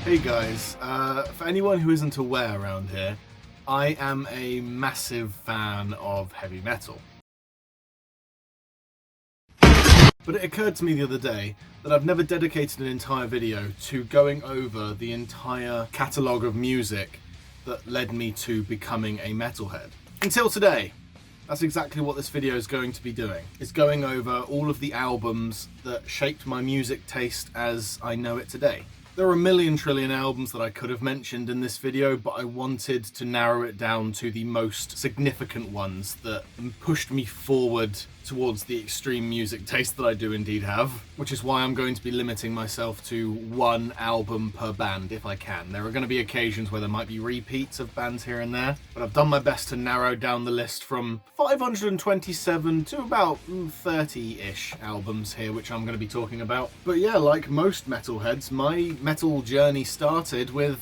Hey guys, for anyone who isn't aware around here, I am a massive fan of heavy metal. But it occurred to me the other day that I've never dedicated an entire video to going over the entire catalogue of music that led me to becoming a metalhead. Until today. That's exactly what this video is going to be doing. It's going over all of the albums that shaped my music taste as I know it today. There are a million trillion albums that I could have mentioned in this video, but I wanted to narrow it down to the most significant ones that pushed me forward towards the extreme music taste that I do indeed have, which is why I'm going to be limiting myself to one album per band if I can. There are going to be occasions where there might be repeats of bands here and there, but I've done my best to narrow down the list from 527 to about 30-ish albums here, which I'm going to be talking about. But yeah, like most metalheads, my metal journey started with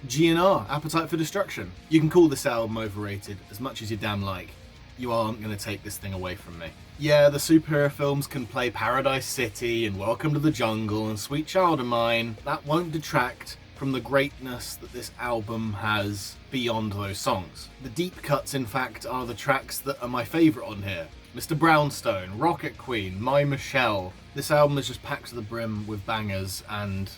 GNR, Appetite for Destruction. You can call this album overrated as much as you damn like. You aren't going to take this thing away from me. Yeah, the superhero films can play Paradise City and Welcome to the Jungle and Sweet Child of Mine. That won't detract from the greatness that this album has beyond those songs. The deep cuts, in fact, are the tracks that are my favourite on here. Mr. Brownstone, Rocket Queen, My Michelle. This album is just packed to the brim with bangers, and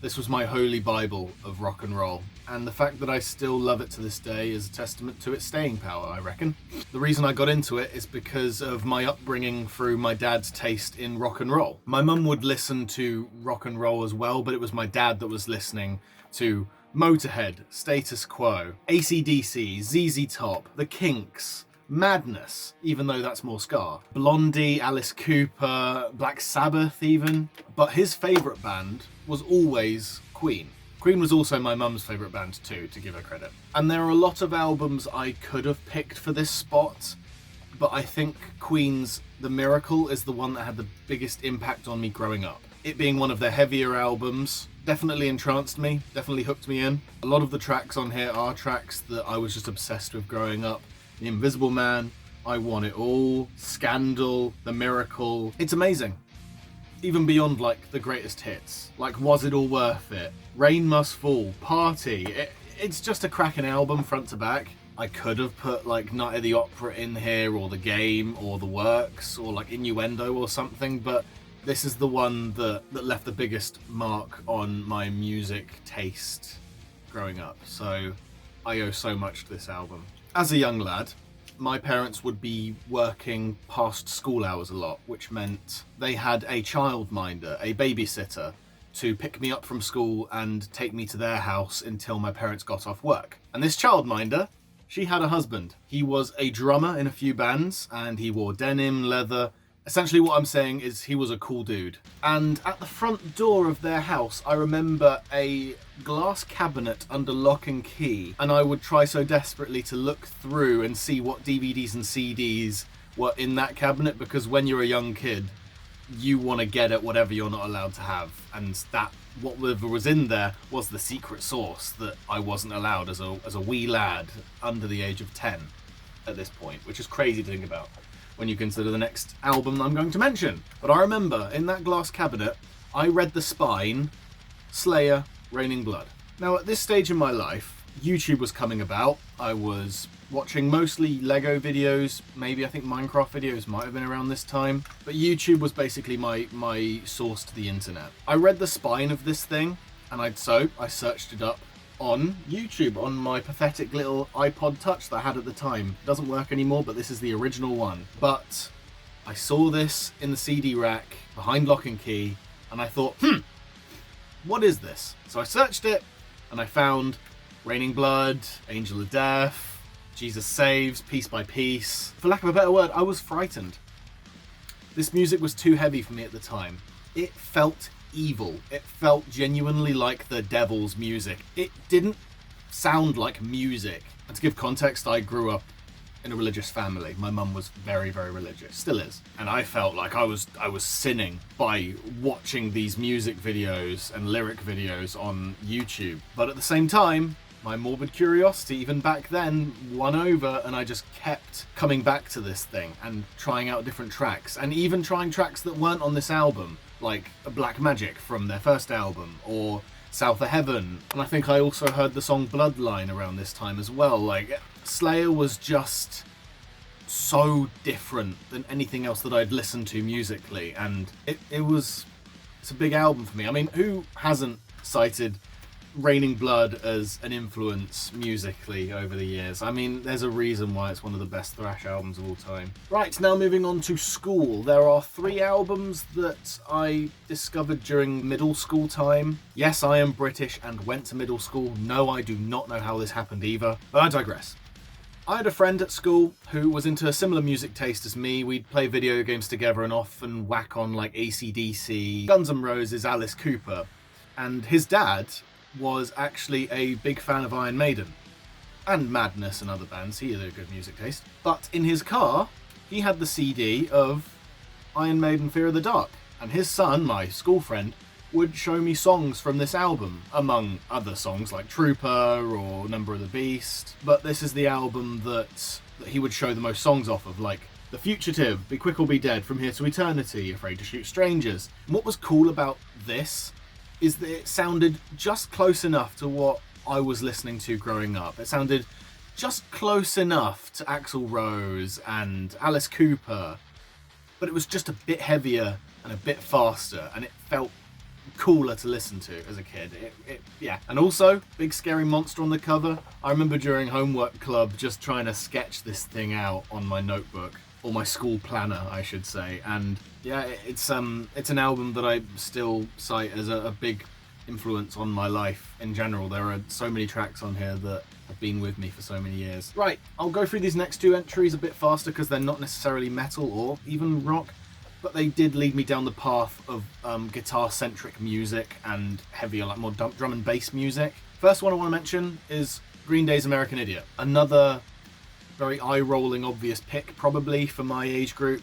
this was my holy bible of rock and roll. And the fact that I still love it to this day is a testament to its staying power, I reckon. The reason I got into it is because of my upbringing through my dad's taste in rock and roll. My mum would listen to rock and roll as well, but it was my dad that was listening to Motorhead, Status Quo, AC/DC, ZZ Top, The Kinks, Madness, even though that's more ska, Blondie, Alice Cooper, Black Sabbath even. But his favourite band was always Queen. Queen was also my mum's favourite band too, to give her credit. And there are a lot of albums I could have picked for this spot, but I think Queen's The Miracle is the one that had the biggest impact on me growing up. It being one of their heavier albums definitely entranced me, definitely hooked me in. A lot of the tracks on here are tracks that I was just obsessed with growing up. The Invisible Man, I Want It All, Scandal, The Miracle. It's amazing. Even beyond like the greatest hits, like Was It All Worth It, Rain Must Fall, Party. It's just a cracking album front to back. I could have put like Night of the Opera in here, or The Game, or The Works, or like Innuendo or something, but this is the one that left the biggest mark on my music taste growing up. So I owe so much to this album. As a young lad, my parents would be working past school hours a lot, which meant they had a childminder, a babysitter, to pick me up from school and take me to their house until my parents got off work. And this childminder, she had a husband. He was a drummer in a few bands, and he wore denim, leather. Essentially what I'm saying is he was a cool dude. And at the front door of their house, I remember a glass cabinet under lock and key, and I would try so desperately to look through and see what DVDs and CDs were in that cabinet, because when you're a young kid, you want to get at whatever you're not allowed to have, and that whatever was in there was the secret sauce that I wasn't allowed as a wee lad under the age of 10 at this point, which is crazy to think about when you consider the next album I'm going to mention. But I remember in that glass cabinet, I read The Spine, Slayer, Raining Blood. Now at this stage in my life, YouTube was coming about. I was watching mostly Lego videos, maybe I think Minecraft videos might have been around this time, but YouTube was basically my source to the internet. I read The Spine of this thing, and I searched it up on YouTube on my pathetic little iPod Touch that I had at the time. It doesn't work anymore, but this is the original one. But I saw this in the CD rack behind lock and key, and I thought, what is this? So I searched it, and I found Raining Blood, Angel of Death, Jesus Saves, Piece by Piece. For lack of a better word, I was frightened. This music was too heavy for me at the time. It felt evil. It felt genuinely like the devil's music. It didn't sound like music. And to give context, I grew up in a religious family. My mum was very, very religious, still is. And I felt like I was sinning by watching these music videos and lyric videos on YouTube. But at the same time, my morbid curiosity, even back then, won over, and I just kept coming back to this thing and trying out different tracks, and even trying tracks that weren't on this album, like Black Magic from their first album, or South of Heaven. And I think I also heard the song Bloodline around this time as well. Like, Slayer was just so different than anything else that I'd listened to musically, and it's a big album for me. I mean, who hasn't cited Raining Blood as an influence musically over the years? I mean, there's a reason why it's one of the best thrash albums of all time. Right, now moving on to school. There are 3 albums that I discovered during middle school time. Yes, I am British and went to middle school. No, I do not know how this happened either, but I digress. I had a friend at school who was into a similar music taste as me. We'd play video games together and often whack on like AC/DC, Guns N' Roses, Alice Cooper. And his dad was actually a big fan of Iron Maiden and Madness and other bands. He had a good music taste. But in his car, he had the CD of Iron Maiden Fear of the Dark. And his son, my school friend, would show me songs from this album, among other songs like Trooper or Number of the Beast. But this is the album that he would show the most songs off of, like The Fugitive, Be Quick or Be Dead, From Here to Eternity, Afraid to Shoot Strangers. And what was cool about this is that it sounded just close enough to what I was listening to growing up. It sounded just close enough to Axl Rose and Alice Cooper, but it was just a bit heavier and a bit faster, and it felt cooler to listen to as a kid. Yeah. And also, big scary monster on the cover. I remember during homework club just trying to sketch this thing out on my notebook, or my school planner, I should say. And yeah, it's an album that I still cite as a big influence on my life in general. There are so many tracks on here that have been with me for so many years. Right, I'll go through these next 2 entries a bit faster because they're not necessarily metal or even rock, but they did lead me down the path of guitar-centric music and heavier, like more drum and bass music. First one I want to mention is Green Day's American Idiot. Another very eye-rolling obvious pick probably for my age group,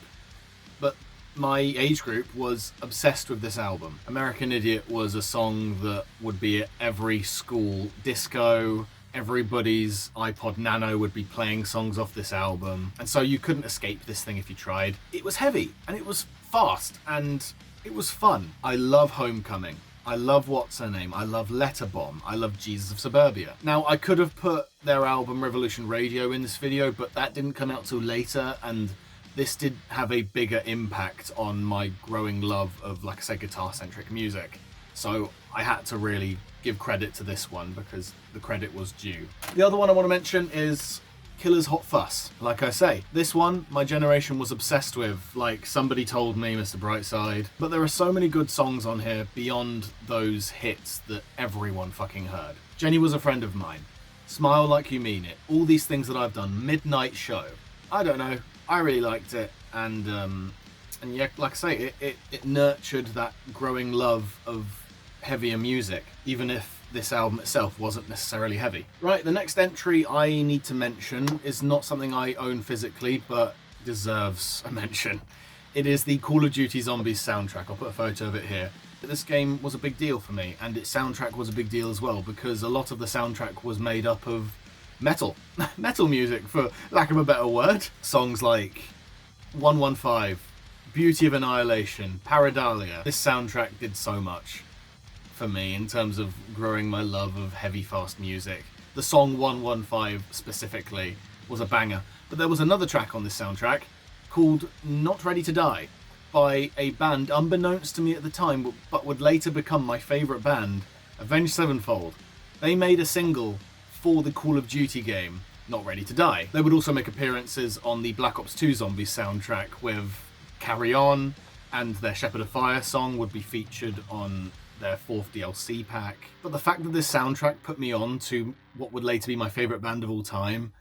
but my age group was obsessed with this album. American Idiot was a song that would be at every school disco. Everybody's iPod Nano would be playing songs off this album, and so you couldn't escape this thing if you tried. It was heavy, and it was fast, and it was fun. I love Homecoming. I love What's Her Name. I love Letterbomb. I love Jesus of Suburbia. Now, I could have put their album Revolution Radio in this video, but that didn't come out till later, and this did have a bigger impact on my growing love of, like I say, guitar-centric music. So I had to really give credit to this one because the credit was due. The other one I want to mention is Killer's Hot Fuss. Like I say, this one my generation was obsessed with, like Somebody Told Me, Mr. Brightside. But there are so many good songs on here beyond those hits that everyone fucking heard. Jenny Was a Friend of Mine, Smile Like You Mean It, all these things that I've done, Midnight Show. I don't know, I really liked it, and yeah, like I say, it nurtured that growing love of heavier music, even if this album itself wasn't necessarily heavy. Right, the next entry I need to mention is not something I own physically, but deserves a mention. It is the Call of Duty Zombies soundtrack. I'll put a photo of it here. This game was a big deal for me, and its soundtrack was a big deal as well, because a lot of the soundtrack was made up of metal. Metal music, for lack of a better word. Songs like 115, Beauty of Annihilation, Paradalia. This soundtrack did so much for me in terms of growing my love of heavy, fast music. The song 115 specifically was a banger. But there was another track on this soundtrack called Not Ready to Die by a band unbeknownst to me at the time, but would later become my favourite band, Avenged Sevenfold. They made a single for the Call of Duty game, Not Ready to Die. They would also make appearances on the Black Ops 2 Zombies soundtrack with Carry On, and their Shepherd of Fire song would be featured on their 4th DLC pack. But the fact that this soundtrack put me on to what would later be my favourite band of all time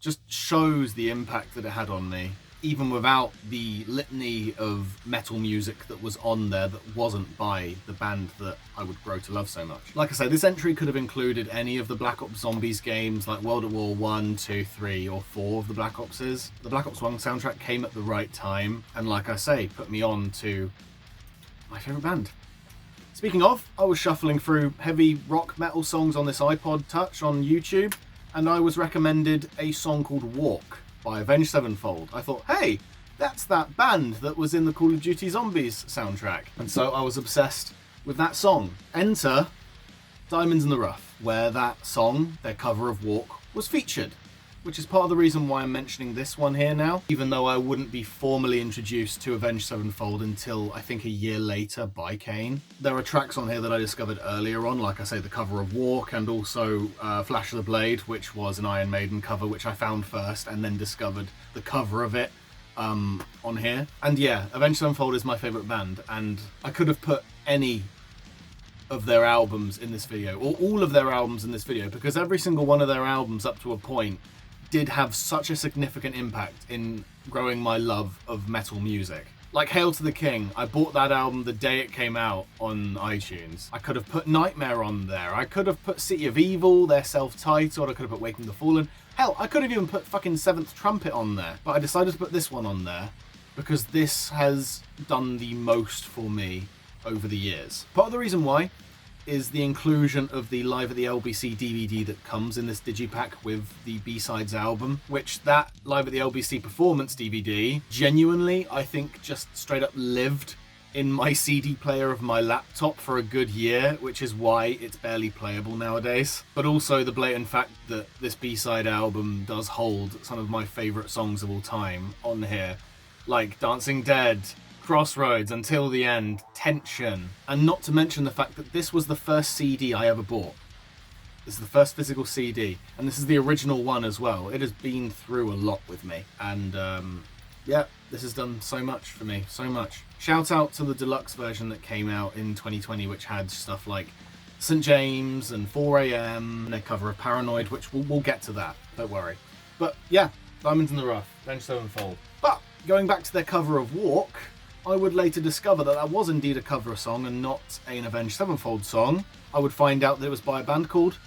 just shows the impact that it had on me, even without the litany of metal music that was on there that wasn't by the band that I would grow to love so much. Like I say, this entry could have included any of the Black Ops Zombies games, like World at War 1, 2, 3 or 4 of the Black Opses. The Black Ops 1 soundtrack came at the right time, and like I say, put me on to my favourite band. Speaking of, I was shuffling through heavy rock metal songs on this iPod Touch on YouTube, and I was recommended a song called Walk by Avenged Sevenfold. I thought, hey, that's that band that was in the Call of Duty Zombies soundtrack. And so I was obsessed with that song. Enter Diamonds in the Rough, where that song, their cover of Walk, was featured, which is part of the reason why I'm mentioning this one here now, even though I wouldn't be formally introduced to Avenged Sevenfold until I think a year later by Kane. There are tracks on here that I discovered earlier on, like I say, the cover of Walk, and also Flash of the Blade, which was an Iron Maiden cover, which I found first and then discovered the cover of it on here. And yeah, Avenged Sevenfold is my favourite band, and I could have put any of their albums in this video, or all of their albums in this video, because every single one of their albums up to a point did have such a significant impact in growing my love of metal music. Like Hail to the King, I bought that album the day it came out on iTunes. I could have put Nightmare on there, I could have put City of Evil, their self-titled, I could have put Waking the Fallen, hell, I could have even put fucking Seventh Trumpet on there, but I decided to put this one on there because this has done the most for me over the years. Part of the reason why is the inclusion of the Live at the LBC DVD that comes in this digipack with the B-Sides album, which that Live at the LBC performance DVD genuinely, I think, just straight up lived in my CD player of my laptop for a good year, which is why it's barely playable nowadays. But also the blatant fact that this B-side album does hold some of my favourite songs of all time on here, like Dancing Dead, Crossroads, Until the End, Tension, and not to mention the fact that this was the first CD I ever bought. This is the first physical CD, and this is the original one as well. It has been through a lot with me, and yeah, this has done so much for me, so much. Shout out to the deluxe version that came out in 2020, which had stuff like St. James and 4am, and a cover of Paranoid, which we'll get to that, don't worry. But yeah, Diamonds in the Rough, Avenged Sevenfold. But going back to their cover of Walk, I would later discover that that was indeed a cover song and not an Avenged Sevenfold song. I would find out that it was by a band called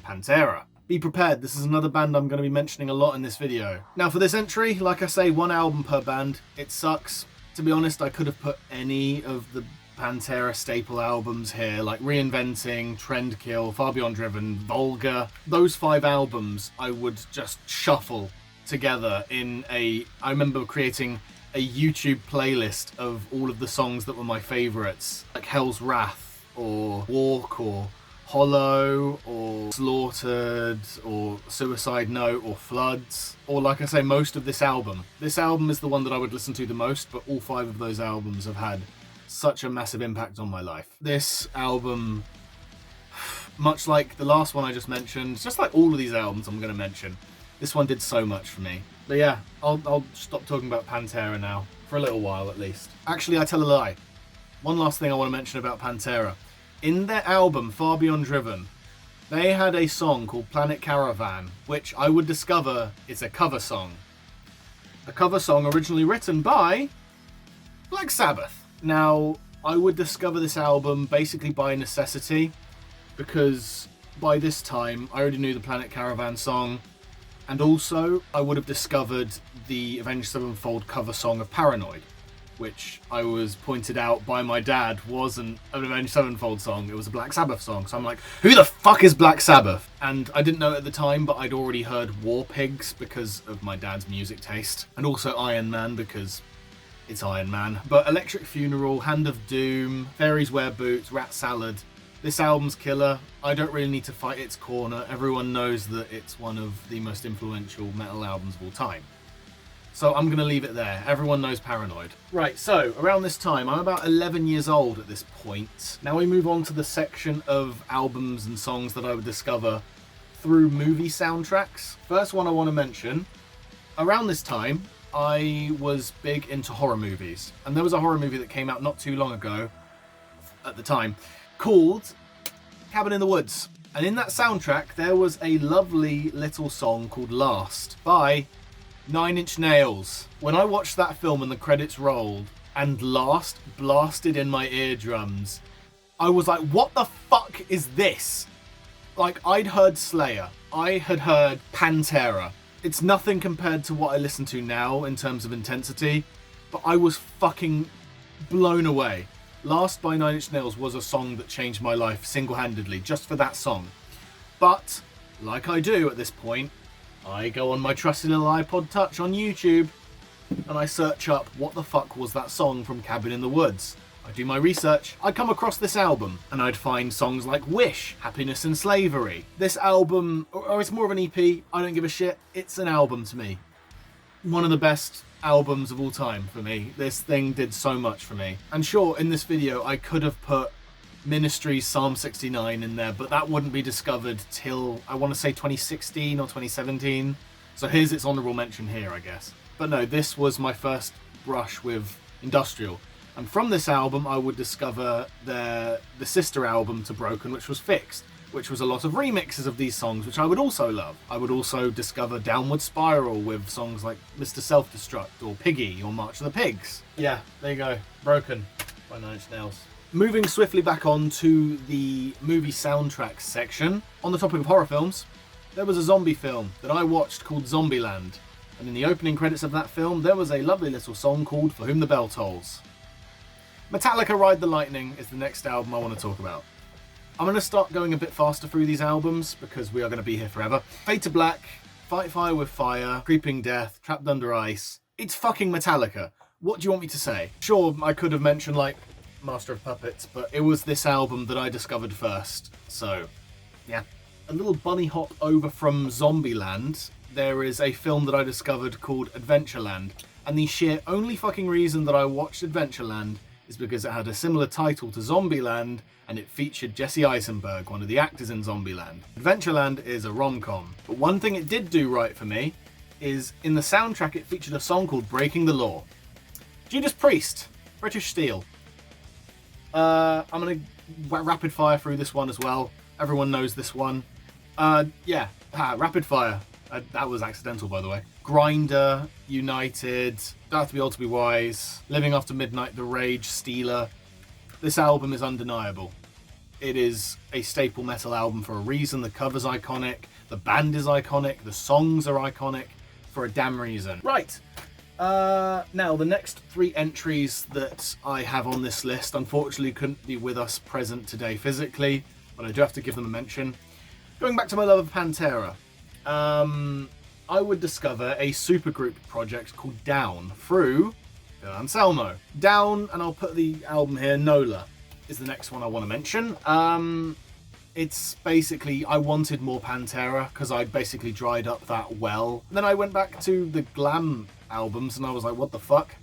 Pantera. Be prepared, this is another band I'm going to be mentioning a lot in this video. Now for this entry, like I say, one album per band. It sucks. To be honest, I could have put any of the Pantera staple albums here, like Reinventing, Trendkill, Far Beyond Driven, Vulgar. Those 5 albums I would just shuffle together in a... I remember creating a YouTube playlist of all of the songs that were my favourites, like Hell's Wrath, or Walk, or Hollow, or Slaughtered, or Suicide Note, or Floods, or like I say, most of this album. This album is the one that I would listen to the most, but all 5 of those albums have had such a massive impact on my life. This album, much like the last one I just mentioned, just like all of these albums I'm going to mention, this one did so much for me. But yeah, I'll stop talking about Pantera now, for a little while at least. Actually, I tell a lie. One last thing I want to mention about Pantera. In their album, Far Beyond Driven, they had a song called Planet Caravan, which I would discover is a cover song. A cover song originally written by Black Sabbath. Now, I would discover this album basically by necessity, because by this time I already knew the Planet Caravan song, and also I would have discovered the Avenged Sevenfold cover song of Paranoid, which I was pointed out by my dad wasn't an Avenged Sevenfold song, it was a Black Sabbath song. So I'm like, who the fuck is Black Sabbath? And I didn't know at the time, but I'd already heard War Pigs because of my dad's music taste, and also Iron Man because it's Iron Man. But Electric Funeral, Hand of Doom, Fairies Wear Boots, Rat Salad, this album's killer. I don't really need to fight its corner. Everyone knows that it's one of the most influential metal albums of all time. So I'm going to leave it there. Everyone knows Paranoid. Right, so around this time, I'm about 11 years old at this point. Now we move on to the section of albums and songs that I would discover through movie soundtracks. First one I want to mention, around this time, I was big into horror movies. And there was a horror movie that came out not too long ago, at the time, called Cabin in the Woods. And in that soundtrack, there was a lovely little song called Last by 9 Inch Nails. When I watched that film and the credits rolled and Last blasted in my eardrums, I was like, what the fuck is this? Like, I'd heard Slayer, I had heard Pantera. It's nothing compared to what I listen to now in terms of intensity, but I was fucking blown away. Last by 9 Inch Nails was a song that changed my life single-handedly, just for that song. But, like I do at this point, I go on my trusty little iPod Touch on YouTube, and I search up what the fuck was that song from Cabin in the Woods. I'd do my research, I'd come across this album, and I'd find songs like Wish, Happiness and Slavery. This album, or it's more of an EP, I don't give a shit, it's an album to me. One of the best albums of all time for me. This thing did so much for me. And sure, in this video, I could have put Ministry's Psalm 69 in there, but that wouldn't be discovered till, I want to say 2016 or 2017. So here's its honourable mention here, I guess. But no, this was my first brush with industrial. And from this album, I would discover the sister album to Broken, which was Fixed, which was a lot of remixes of these songs, which I would also love. I would also discover Downward Spiral with songs like Mr. Self-Destruct or Piggy or March of the Pigs. Yeah, there you go. Broken by Nine Inch Nails. Moving swiftly back on to the movie soundtracks section. On the topic of horror films, there was a zombie film that I watched called Zombieland. And in the opening credits of that film, there was a lovely little song called For Whom the Bell Tolls. Metallica Ride the Lightning is the next album I want to talk about. I'm going to start going a bit faster through these albums because we are going to be here forever. Fade to Black, Fight Fire with Fire, Creeping Death, Trapped Under Ice. It's fucking Metallica. What do you want me to say? Sure, I could have mentioned like Master of Puppets, but it was this album that I discovered first. So, yeah. A little bunny hop over from Zombieland. There is a film that I discovered called Adventureland. And the sheer only fucking reason that I watched Adventureland is because it had a similar title to Zombieland and it featured Jesse Eisenberg, one of the actors in Zombieland. Adventureland is a rom-com, but one thing it did do right for me is in the soundtrack it featured a song called Breaking the Law. Judas Priest, British Steel. I'm going to rapid fire through this one as well. Everyone knows this one. Rapid fire. That was accidental, by the way. Grinder, United, Don't Have to Be Old to Be Wise, Living After Midnight, The Rage, Steeler. This album is undeniable. It is a staple metal album for a reason. The cover's iconic, the band is iconic, the songs are iconic for a damn reason. Right, now the next three entries that I have on this list unfortunately couldn't be with us present today physically, but I do have to give them a mention. Going back to my love of Pantera. I would discover a supergroup project called Down through Phil Anselmo. Down, and I'll put the album here, Nola, is the next one I want to mention. It's basically, I wanted more Pantera because I'd basically dried up that well. Then I went back to the glam albums and I was like, what the fuck?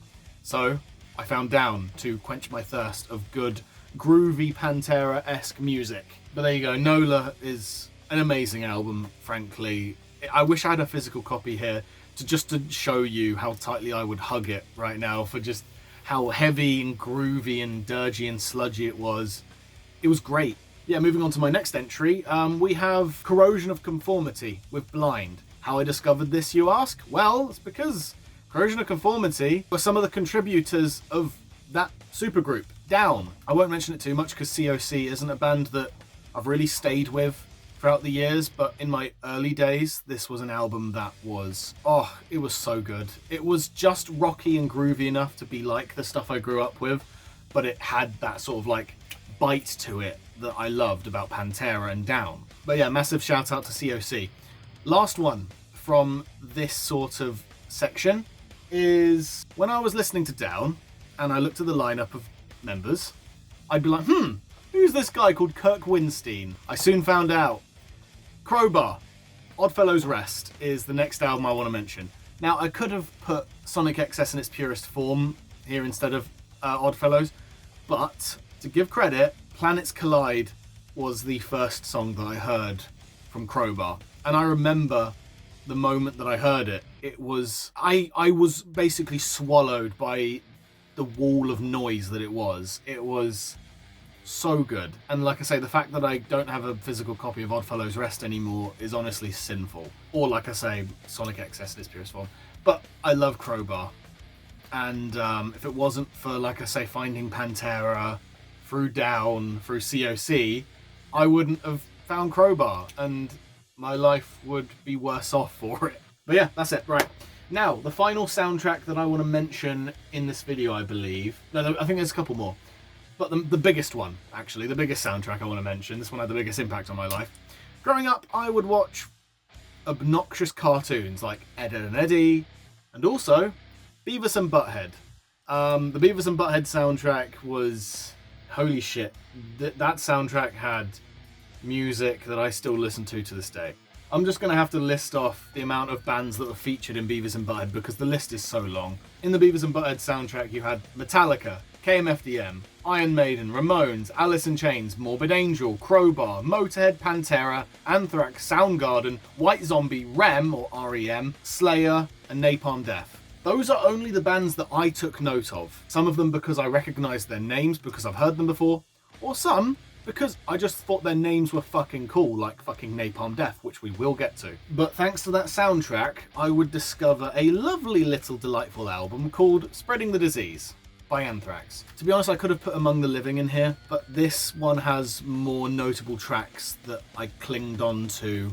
So I found Down to quench my thirst of good, groovy Pantera-esque music. But there you go, Nola is an amazing album, frankly. I wish I had a physical copy here to show you how tightly I would hug it right now for just how heavy and groovy and dirgy and sludgy it was. It was great. Yeah, moving on to my next entry, we have Corrosion of Conformity with Blind. How I discovered this, you ask? Well, it's because Corrosion of Conformity were some of the contributors of that supergroup, Down. I won't mention it too much because COC isn't a band that I've really stayed with throughout the years, but in my early days, this was an album that was, it was so good. It was just rocky and groovy enough to be like the stuff I grew up with, but it had that sort of like bite to it that I loved about Pantera and Down. But yeah, massive shout out to COC. Last one from this sort of section is when I was listening to Down and I looked at the lineup of members, I'd be like, who's this guy called Kirk Winstein? I soon found out. Crowbar, Oddfellows Rest is the next album I want to mention. Now, I could have put Sonic XS in its purest form here instead of Oddfellows, but to give credit, Planets Collide was the first song that I heard from Crowbar. And I remember the moment that I heard it. It was, I was basically swallowed by the wall of noise that it was. It was so good. And like I say, the fact that I don't have a physical copy of Oddfellows Rest anymore is honestly sinful. Or like I say, Sonic XS in its purest form. But I love Crowbar. And if it wasn't for, like I say, finding Pantera through Down, through COC, I wouldn't have found Crowbar. And my life would be worse off for it. But yeah, that's it. Right. Now, the final soundtrack that I want to mention in this video, I believe. No, I think there's a couple more. But the biggest one, actually, the biggest soundtrack I want to mention, this one had the biggest impact on my life. Growing up, I would watch obnoxious cartoons like Ed, Edd and Eddy, and also Beavis and Butthead. The Beavis and Butthead soundtrack was... holy shit. That soundtrack had music that I still listen to this day. I'm just going to have to list off the amount of bands that were featured in Beavis and Butthead because the list is so long. In the Beavis and Butthead soundtrack you had Metallica, KMFDM, Iron Maiden, Ramones, Alice in Chains, Morbid Angel, Crowbar, Motorhead, Pantera, Anthrax, Soundgarden, White Zombie, REM or REM, Slayer and Napalm Death. Those are only the bands that I took note of. Some of them because I recognised their names because I've heard them before, or some because I just thought their names were fucking cool, like fucking Napalm Death, which we will get to. But thanks to that soundtrack, I would discover a lovely little delightful album called Spreading the Disease by Anthrax. To be honest, I could have put Among the Living in here, but this one has more notable tracks that I clinged on to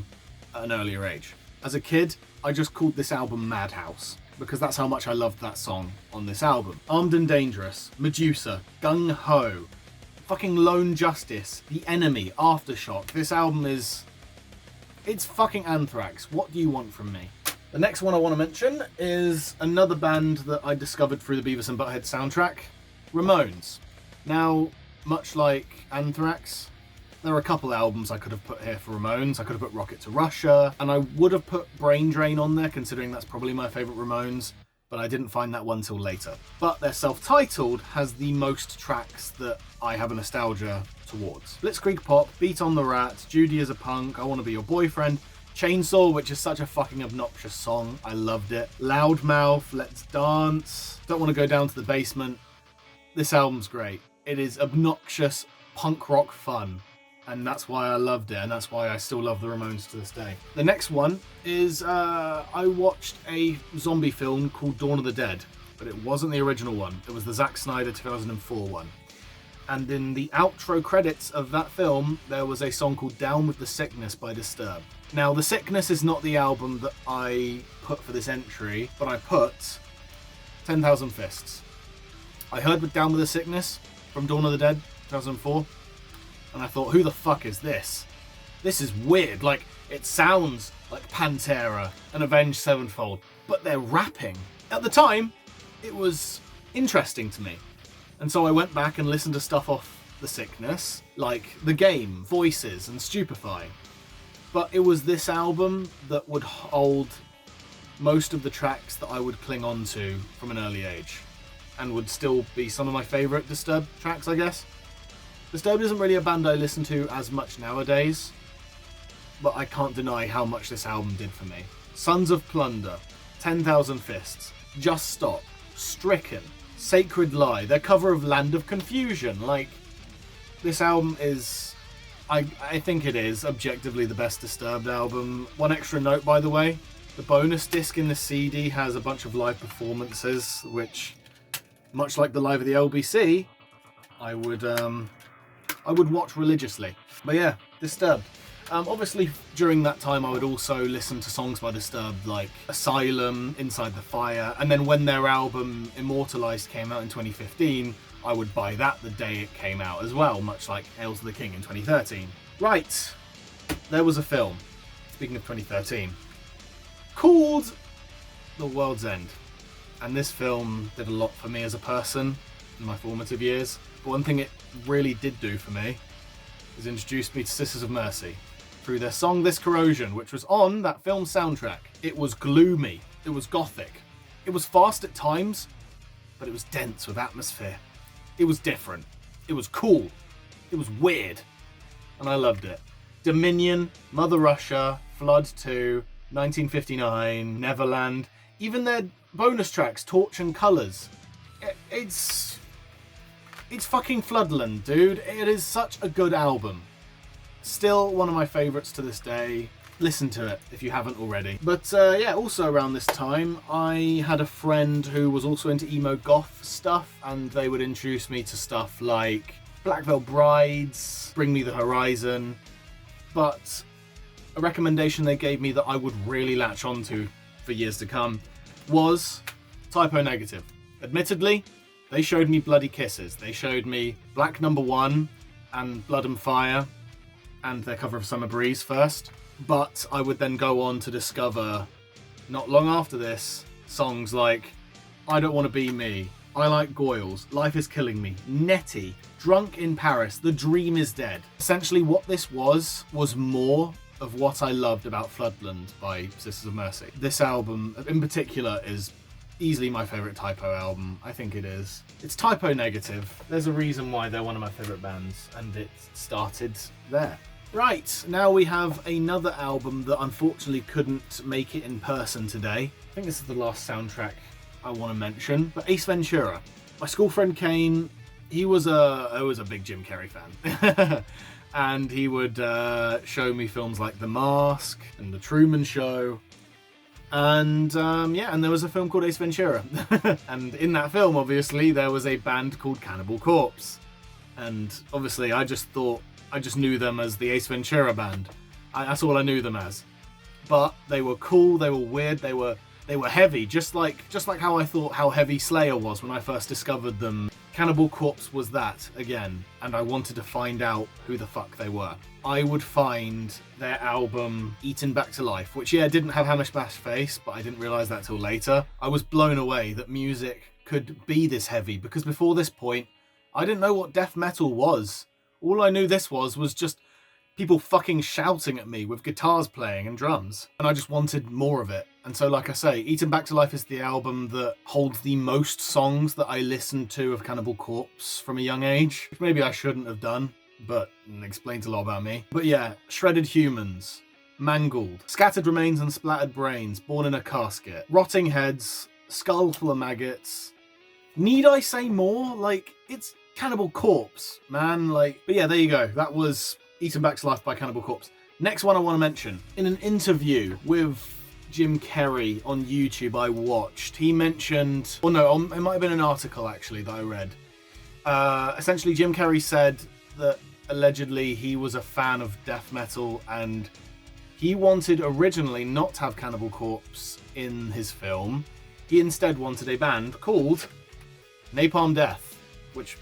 at an earlier age. As a kid, I just called this album Madhouse, because that's how much I loved that song on this album. Armed and Dangerous, Medusa, Gung Ho, fucking Lone Justice, The Enemy, Aftershock. This album is... it's fucking Anthrax. What do you want from me? The next one I want to mention is another band that I discovered through the Beavis and Butthead soundtrack, Ramones. Now, much like Anthrax, there are a couple albums I could have put here for Ramones. I could have put Rocket to Russia, and I would have put Brain Drain on there, considering that's probably my favourite Ramones, but I didn't find that one till later. But their self-titled has the most tracks that I have a nostalgia towards. Blitzkrieg Pop, Beat on the Rat, Judy is a Punk, I Want to Be Your Boyfriend, Chainsaw, which is such a fucking obnoxious song, I loved it. Loudmouth, Let's Dance, Don't Want to Go Down to the Basement. This album's great. It is obnoxious punk rock fun, and that's why I loved it, and that's why I still love the Ramones to this day. The next one is, I watched a zombie film called Dawn of the Dead, but it wasn't the original one. It was the Zack Snyder 2004 one. And in the outro credits of that film, there was a song called Down with the Sickness by Disturbed. Now, The Sickness is not the album that I put for this entry, but I put 10,000 Fists. I heard with Down with the Sickness from Dawn of the Dead 2004, and I thought, who the fuck is this? This is weird. Like, it sounds like Pantera and Avenged Sevenfold, but they're rapping. At the time, it was interesting to me. And so I went back and listened to stuff off The Sickness, like The Game, Voices, and Stupefy. But it was this album that would hold most of the tracks that I would cling on to from an early age, and would still be some of my favourite Disturbed tracks, I guess. Disturbed isn't really a band I listen to as much nowadays, but I can't deny how much this album did for me. Sons of Plunder, 10,000 Fists, Just Stop, Stricken, Sacred Lie, their cover of Land of Confusion. Like, this album is, I think it is, objectively the best Disturbed album. One extra note, by the way, the bonus disc in the CD has a bunch of live performances, which, much like the Live at the LBC, I would watch religiously. But yeah, Disturbed. Obviously, during that time, I would also listen to songs by Disturbed like Asylum, Inside the Fire, and then when their album Immortalized came out in 2015, I would buy that the day it came out as well, much like Hails to the King in 2013. Right, there was a film, speaking of 2013, called The World's End. And this film did a lot for me as a person in my formative years. But one thing it really did do for me is introduce me to Sisters of Mercy through their song This Corrosion, which was on that film soundtrack. It was gloomy, it was gothic, it was fast at times, but it was dense with atmosphere. It was different, it was cool, it was weird, and I loved it. Dominion, Mother Russia, Flood 2, 1959, Neverland, even their bonus tracks, Torch and Colours. It's fucking Floodland, dude. It is such a good album. Still one of my favourites to this day. Listen to it if you haven't already. But yeah, also around this time, I had a friend who was also into emo goth stuff, and they would introduce me to stuff like Black Veil Brides, Bring Me the Horizon. But a recommendation they gave me that I would really latch onto for years to come was Typo Negative. Admittedly, they showed me Bloody Kisses. They showed me Black Number 1 and Blood and Fire and their cover of Summer Breeze first. But I would then go on to discover, not long after this, songs like I Don't Want to Be Me, I Like Goyles, Life Is Killing Me, Netty, Drunk in Paris, The Dream Is Dead. Essentially what this was more of what I loved about Floodland by Sisters of Mercy. This album in particular is easily my favourite Typo album. I think it is. It's Typo negative. There's a reason why they're one of my favourite bands, and it started there. Right, now we have another album that unfortunately couldn't make it in person today. I think this is the last soundtrack I want to mention, but Ace Ventura. My school friend Kane, he was a big Jim Carrey fan. And he would show me films like The Mask and The Truman Show. And and there was a film called Ace Ventura. And in that film, obviously, there was a band called Cannibal Corpse. And obviously, I just knew them as the Ace Ventura band. That's all I knew them as. But they were cool, they were weird, they were heavy, just like how I thought how heavy Slayer was when I first discovered them. Cannibal Corpse was that again, and I wanted to find out who the fuck they were. I would find their album Eaten Back to Life, which didn't have Hammer Smash Face, but I didn't realise that till later. I was blown away that music could be this heavy, because before this point, I didn't know what death metal was. All I knew this was just people fucking shouting at me with guitars playing and drums. And I just wanted more of it. And so, like I say, Eaten Back to Life is the album that holds the most songs that I listened to of Cannibal Corpse from a young age. Which maybe I shouldn't have done, but it explains a lot about me. But yeah, Shredded Humans, Mangled, Scattered Remains and Splattered Brains, Born in a Casket, Rotting Heads, Skull Full of Maggots. Need I say more? Like, it's Cannibal Corpse, man. Like, but yeah, there you go. That was Eaten Back to Life by Cannibal Corpse. Next one I want to mention. In an interview with Jim Carrey on YouTube I watched, he mentioned, it might have been an article actually that I read. Essentially, Jim Carrey said that allegedly he was a fan of death metal and he wanted originally not to have Cannibal Corpse in his film. He instead wanted a band called Napalm Death, which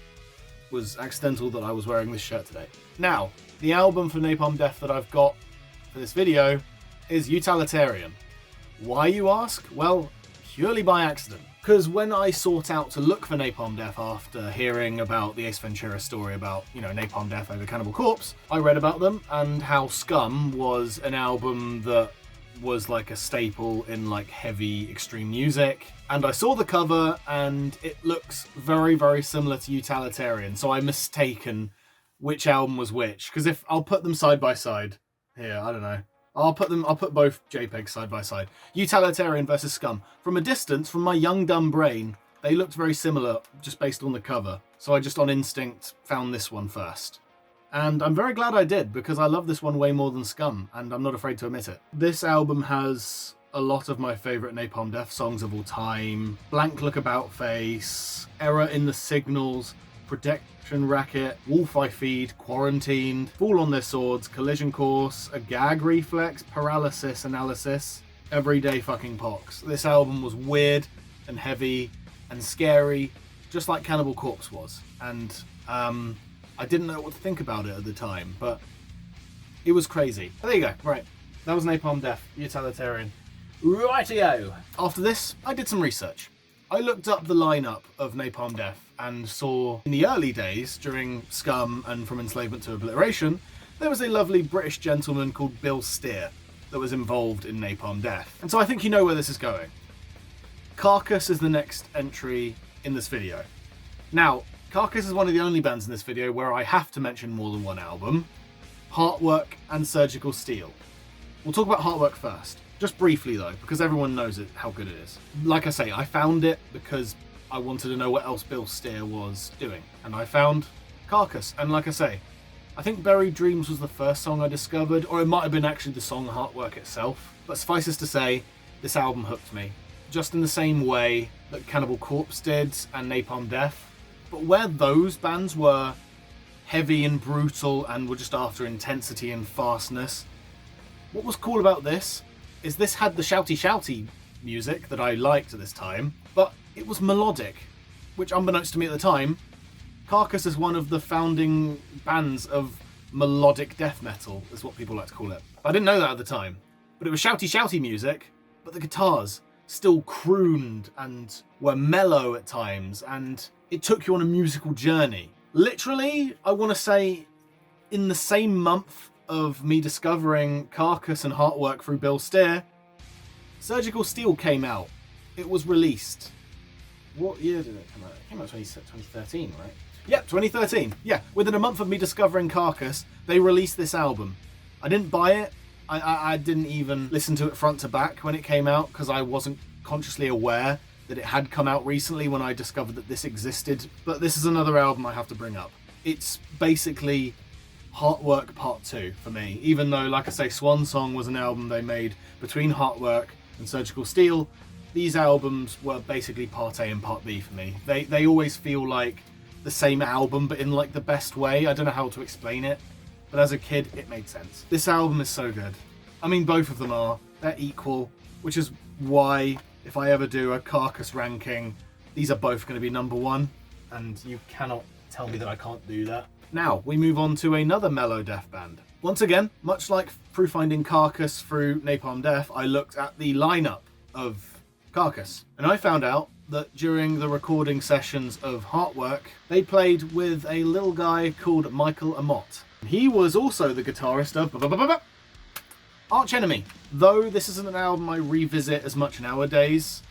was accidental that I was wearing this shirt today. Now, the album for Napalm Death that I've got for this video is Utilitarian. Why, you ask? Well, purely by accident. Because when I sought out to look for Napalm Death after hearing about the Ace Ventura story about, Napalm Death over Cannibal Corpse, I read about them and how Scum was an album that was like a staple in like heavy extreme music. And I saw the cover and it looks very, very similar to Utilitarian. So I mistaken which album was which. Because if I'll put them side by side here, I don't know. I'll put both JPEGs side by side. Utilitarian versus Scum. From a distance, from my young dumb brain, they looked very similar just based on the cover. So I just on instinct found this one first. And I'm very glad I did, because I love this one way more than Scum, and I'm not afraid to admit it. This album has a lot of my favourite Napalm Death songs of all time. Blank Look About Face, Error in the Signals, Protection Racket, Wolf I Feed, Quarantined, Fall on Their Swords, Collision Course, A Gag Reflex, Paralysis Analysis, Everyday Fucking Pox. This album was weird and heavy and scary, just like Cannibal Corpse was. And I didn't know what to think about it at the time, but it was crazy. But there you go, right. That was Napalm Death, Utilitarian. Rightio! After this, I did some research. I looked up the lineup of Napalm Death and saw in the early days, during Scum and From Enslavement to Obliteration, there was a lovely British gentleman called Bill Steer that was involved in Napalm Death. And so I think you know where this is going. Carcass is the next entry in this video. Now, Carcass is one of the only bands in this video where I have to mention more than one album. Heartwork and Surgical Steel. We'll talk about Heartwork first. Just briefly though, because everyone knows it, how good it is. Like I say, I found it because I wanted to know what else Bill Steer was doing. And I found Carcass. And like I say, I think Buried Dreams was the first song I discovered, or it might have been actually the song Heartwork itself. But suffice it to say, this album hooked me. Just in the same way that Cannibal Corpse did and Napalm Death. But where those bands were heavy and brutal and were just after intensity and fastness, what was cool about this is this had the shouty music that I liked at this time, but it was melodic, which unbeknownst to me at the time, Carcass is one of the founding bands of melodic death metal, is what people like to call it. I didn't know that at the time, but it was shouty music, but the guitars, still crooned and were mellow at times, and it took you on a musical journey. Literally, I want to say, in the same month of me discovering Carcass and Heartwork through Bill Steer, Surgical Steel came out. It was released. What year did it come out? It came out 2013, right? Yep, 2013. Yeah, within a month of me discovering Carcass, they released this album. I didn't buy it. I didn't even listen to it front to back when it came out because I wasn't consciously aware that it had come out recently when I discovered that this existed. But this is another album I have to bring up. It's basically Heartwork Part 2 for me, even though, like I say, Swan Song was an album they made between Heartwork and Surgical Steel. These albums were basically Part A and Part B for me. They always feel like the same album, but in like the best way. I don't know how to explain it, but as a kid, it made sense. This album is so good. I mean, both of them are. They're equal, which is why if I ever do a Carcass ranking, these are both going to be number one, and you cannot tell me that I can't do that. Now, we move on to another mellow death band. Once again, much like through finding Carcass through Napalm Death, I looked at the lineup of Carcass, and I found out that during the recording sessions of Heartwork, they played with a little guy called Michael Amott. He was also the guitarist of Arch Enemy. Though this isn't an album I revisit as much nowadays,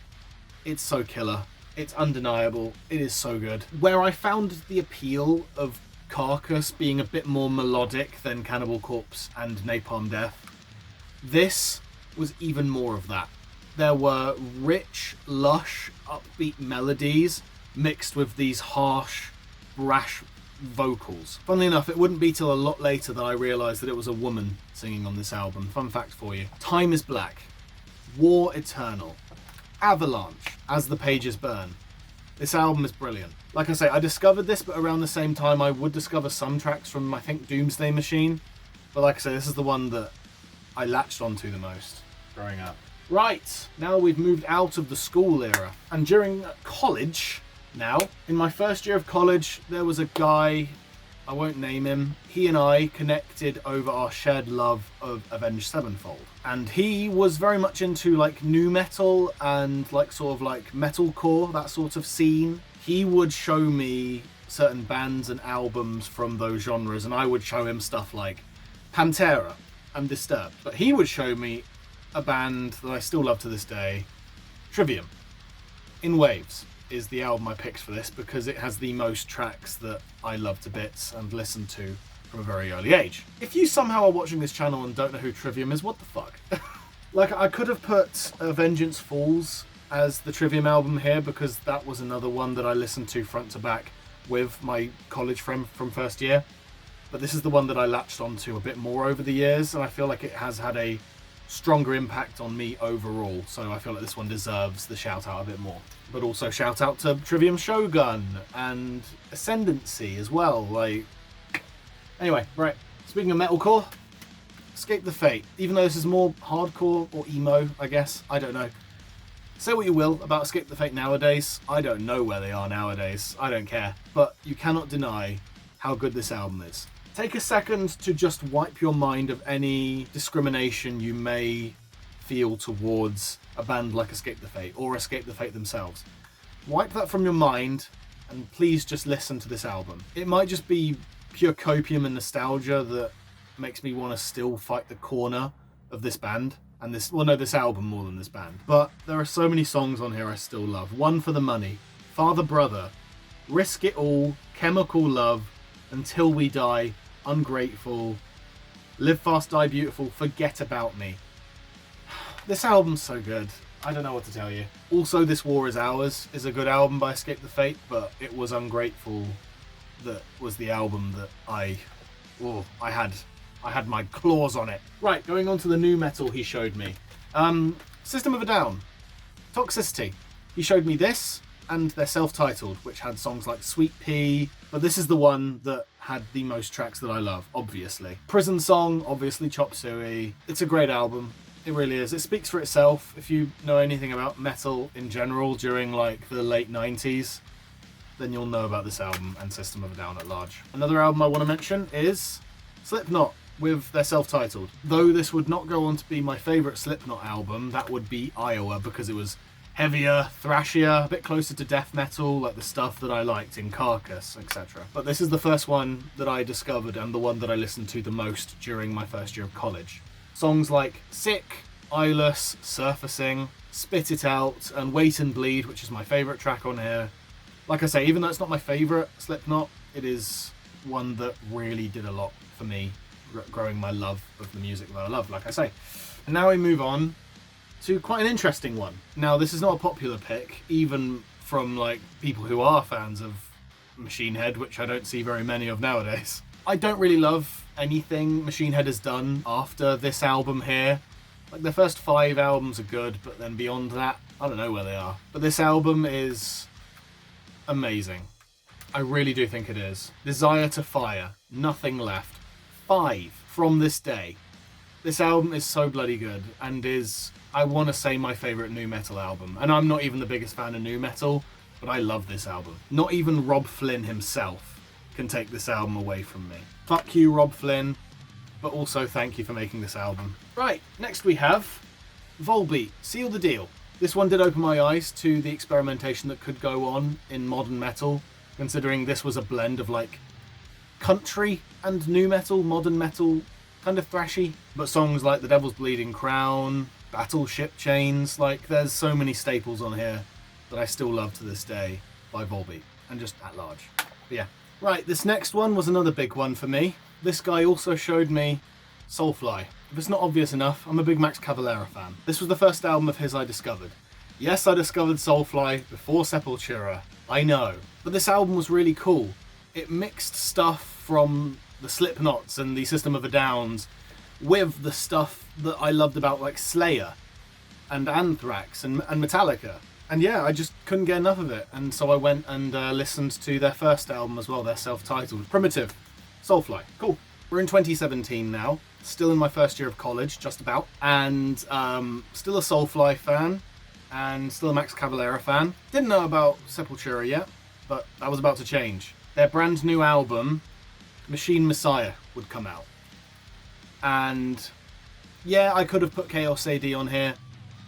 it's so killer. It's undeniable. It is so good. Where I found the appeal of Carcass being a bit more melodic than Cannibal Corpse and Napalm Death, this was even more of that. There were rich, lush, upbeat melodies mixed with these harsh, brash vocals. Funnily enough, it wouldn't be till a lot later that I realised that it was a woman singing on this album. Fun fact for you. Time is Black, War Eternal, Avalanche, As the Pages Burn. This album is brilliant. Like I say, I discovered this, but around the same time I would discover some tracks from, I think, Doomsday Machine. But like I say, this is the one that I latched onto the most growing up. Right, now we've moved out of the school era. And during college, now, in my first year of college, there was a guy, I won't name him, he and I connected over our shared love of Avenged Sevenfold. And he was very much into like nu metal and like sort of like metalcore, that sort of scene. He would show me certain bands and albums from those genres, and I would show him stuff like Pantera and Disturbed. But he would show me a band that I still love to this day, Trivium. In Waves is the album I picked for this because it has the most tracks that I love to bits and listen to from a very early age. If you somehow are watching this channel and don't know who Trivium is, what the fuck? Like, I could have put Vengeance Falls as the Trivium album here because that was another one that I listened to front to back with my college friend from first year. But this is the one that I latched onto a bit more over the years, and I feel like it has had a stronger impact on me overall, so I feel like this one deserves the shout out a bit more. But also shout out to Trivium Shogun and Ascendancy as well. Like, anyway, right, speaking of metalcore, Escape the Fate. Even though this is more hardcore or emo, I guess, I don't know. Say what you will about Escape the Fate nowadays, I don't know where they are nowadays, I don't care. But you cannot deny how good this album is. Take a second to just wipe your mind of any discrimination you may feel towards a band like Escape the Fate or Escape the Fate themselves. Wipe that from your mind and please just listen to this album. It might just be pure copium and nostalgia that makes me want to still fight the corner of this band and this album more than this band. But there are so many songs on here I still love. One for the Money, Father Brother, Risk It All, Chemical Love, Until We Die, Ungrateful, Live Fast, Die Beautiful, Forget About Me. This album's so good. I don't know what to tell you. Also, This War Is Ours is a good album by Escape the Fate, but it was Ungrateful that was the album that I had my claws on it. Right, going on to the new metal he showed me. System of a Down, Toxicity. He showed me this and their self-titled, which had songs like Sweet Pea, but this is the one that had the most tracks that I love, obviously. Prison Song, obviously Chop Suey. It's a great album. It really is. It speaks for itself. If you know anything about metal in general during like the late 90s, then you'll know about this album and System of a Down at large. Another album I want to mention is Slipknot. with their self-titled. Though this would not go on to be my favourite Slipknot album, that would be Iowa, because it was heavier, thrashier, a bit closer to death metal, like the stuff that I liked in Carcass, etc. But this is the first one that I discovered and the one that I listened to the most during my first year of college. Songs like Sick, Eyeless, Surfacing, Spit It Out, and Wait and Bleed, which is my favourite track on here. Like I say, even though it's not my favourite Slipknot, it is one that really did a lot for me, growing my love of the music that I love, like I say. And now we move on to quite an interesting one. Now, this is not a popular pick, even from like people who are fans of Machine Head, which I don't see very many of nowadays. I don't really love anything Machine Head has done after this album here. Like, their first 5 albums are good, but then beyond that, I don't know where they are. But this album is amazing. I really do think it is. Desire to Fire, Nothing Left, 5 From This Day. This album is so bloody good, and is, I want to say, my favourite nu metal album. And I'm not even the biggest fan of nu metal, but I love this album. Not even Rob Flynn himself can take this album away from me. Fuck you, Rob Flynn, but also thank you for making this album. Right, next we have Volbeat, Seal the Deal. This one did open my eyes to the experimentation that could go on in modern metal, considering this was a blend of like country and nu metal, modern metal, kind of thrashy. But songs like The Devil's Bleeding Crown, Battleship Chains, like there's so many staples on here that I still love to this day by Volbeat, and just at large. But yeah. Right, this next one was another big one for me. This guy also showed me Soulfly. If it's not obvious enough, I'm a big Max Cavalera fan. This was the first album of his I discovered. Yes, I discovered Soulfly before Sepultura, I know. But this album was really cool. It mixed stuff from the Slipknots and the System of a Downs with the stuff that I loved about like Slayer and Anthrax and Metallica. And yeah, I just couldn't get enough of it. And so I went and listened to their first album as well, their self-titled. Primitive, Soulfly, cool. We're in 2017 now, still in my first year of college, just about. And still a Soulfly fan, and still a Max Cavalera fan. Didn't know about Sepultura yet, but that was about to change. Their brand new album, Machine Messiah, would come out. And yeah, I could have put Chaos AD on here,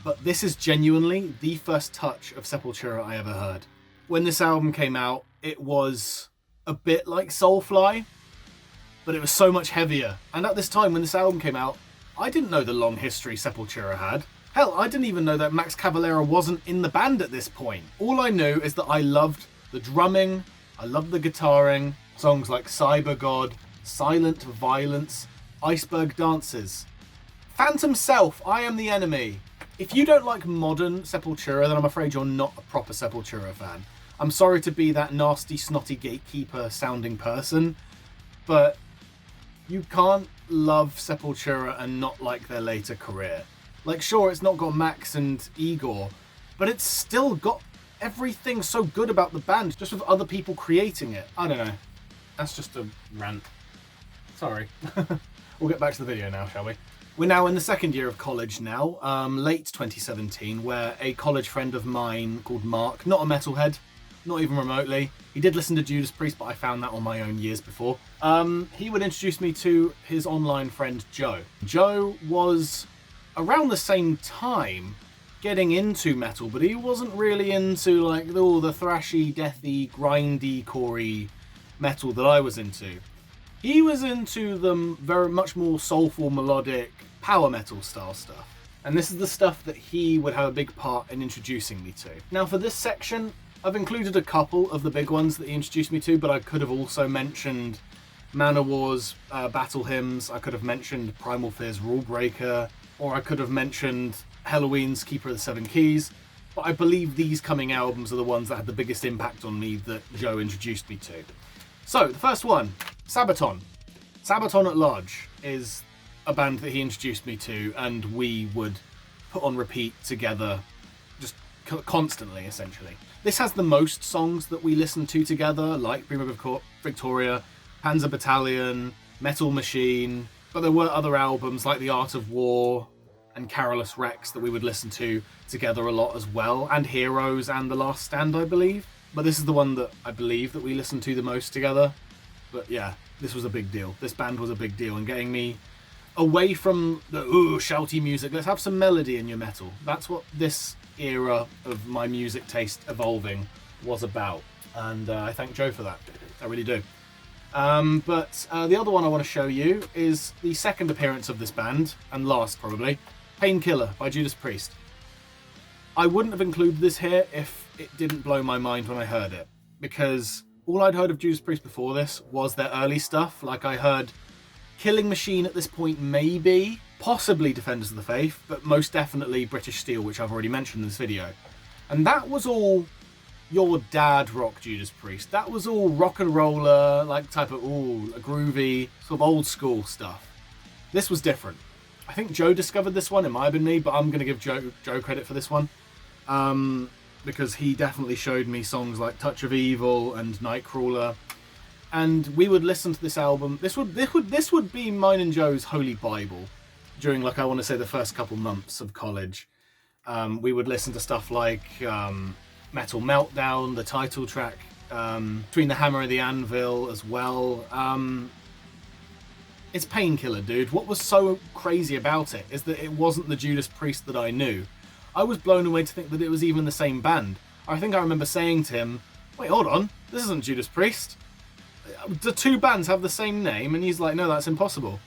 but this is genuinely the first touch of Sepultura I ever heard. When this album came out, it was a bit like Soulfly, but it was so much heavier. And at this time, when this album came out, I didn't know the long history Sepultura had. Hell, I didn't even know that Max Cavalera wasn't in the band at this point. All I knew is that I loved the drumming, I loved the guitaring, songs like Cyber God, Silent Violence, Iceberg Dances, Phantom Self, I Am the Enemy. If you don't like modern Sepultura, then I'm afraid you're not a proper Sepultura fan. I'm sorry to be that nasty, snotty gatekeeper sounding person, but you can't love Sepultura and not like their later career. Like, sure, it's not got Max and Igor, but it's still got everything so good about the band, just with other people creating it. I don't know. That's just a rant. Sorry. We'll get back to the video now, shall we? We're now in the second year of college now, late 2017, where a college friend of mine called Mark, not a metalhead, not even remotely, he did listen to Judas Priest, but I found that on my own years before. He would introduce me to his online friend Joe. Joe was around the same time getting into metal, but he wasn't really into like all the thrashy, deathy, grindy, corey metal that I was into. He was into the very much more soulful, melodic, power metal style stuff. And this is the stuff that he would have a big part in introducing me to. Now for this section, I've included a couple of the big ones that he introduced me to, but I could have also mentioned Manowar's Battle Hymns, I could have mentioned Primal Fear's Rule Breaker, or I could have mentioned Halloween's Keeper of the Seven Keys. But I believe these coming albums are the ones that had the biggest impact on me that Joe introduced me to. So, the first one, Sabaton. Sabaton at Large is a band that he introduced me to, and we would put on repeat together just constantly, essentially. This has the most songs that we listen to together, like Prima Victoria, Panzer Battalion, Metal Machine, but there were other albums like The Art of War and Carolus Rex that we would listen to together a lot as well, and Heroes and The Last Stand, I believe. But this is the one that I believe that we listened to the most together. But yeah, this was a big deal. This band was a big deal, and getting me away from the shouty music. Let's have some melody in your metal. That's what this era of my music taste evolving was about, and I thank Joe for that. I really do. But the other one I want to show you is the second appearance of this band, and last probably, Painkiller by Judas Priest. I wouldn't have included this here if it didn't blow my mind when I heard it, because all I'd heard of Judas Priest before this was their early stuff. Like, I heard Killing Machine at this point, maybe, possibly Defenders of the Faith, but most definitely British Steel, which I've already mentioned in this video. And that was all your dad rock Judas Priest. That was all rock and roller, like type of, a groovy, sort of old school stuff. This was different. I think Joe discovered this one, it might have been me, but I'm going to give Joe credit for this one. Because he definitely showed me songs like Touch of Evil and Nightcrawler. And we would listen to this album. This would be mine and Joe's holy Bible during, like, I want to say the first couple months of college. We would listen to stuff like Metal Meltdown, the title track, Between the Hammer and the Anvil as well. It's Painkiller, dude. What was so crazy about it is that it wasn't the Judas Priest that I knew. I was blown away to think that it was even the same band. I think I remember saying to him, wait, hold on, this isn't Judas Priest. The two bands have the same name, and he's like, no, that's impossible.